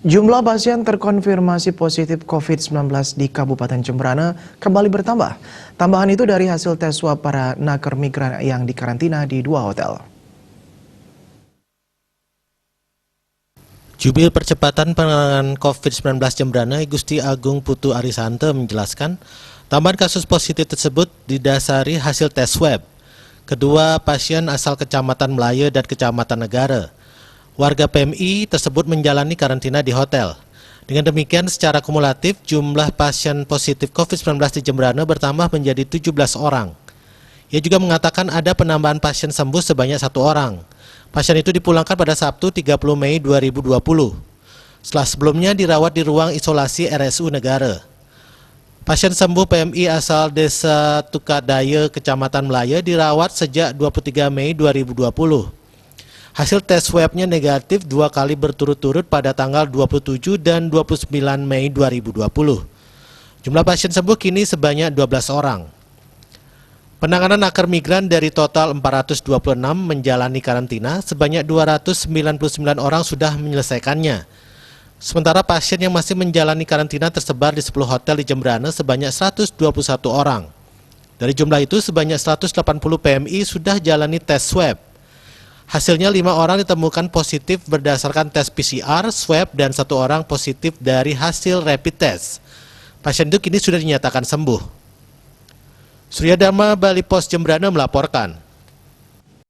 Jumlah pasien terkonfirmasi positif COVID-19 di Kabupaten Jemberana kembali bertambah. Tambahan itu dari hasil tes swab para nakes migran yang dikarantina di 2 hotel. Jubir Percepatan Penanganan COVID-19 Jemberana, Gusti Agung Putu Arisante menjelaskan, tambahan kasus positif tersebut didasari hasil tes swab. Kedua pasien asal Kecamatan Melaya dan Kecamatan Negara. Warga PMI tersebut menjalani karantina di hotel. Dengan demikian, secara kumulatif, jumlah pasien positif COVID-19 di Jemberana bertambah menjadi 17 orang. Ia juga mengatakan ada penambahan pasien sembuh sebanyak 1 orang. Pasien itu dipulangkan pada Sabtu 30 Mei 2020. Setelah sebelumnya dirawat di ruang isolasi RSU Negara. Pasien sembuh PMI asal Desa Tukadaya, Kecamatan Melaya dirawat sejak 23 Mei 2020. Hasil tes swabnya negatif 2 kali berturut-turut pada tanggal 27 dan 29 Mei 2020. Jumlah pasien sembuh kini sebanyak 12 orang. Penanganan nakes migran dari total 426 menjalani karantina, sebanyak 299 orang sudah menyelesaikannya. Sementara pasien yang masih menjalani karantina tersebar di 10 hotel di Jemberana sebanyak 121 orang. Dari jumlah itu, sebanyak 180 PMI sudah jalani tes swab. Hasilnya 5 orang ditemukan positif berdasarkan tes PCR, swab, dan 1 orang positif dari hasil rapid test. Pasien itu kini sudah dinyatakan sembuh. Surya Dharma, Bali Pos Jemberana melaporkan.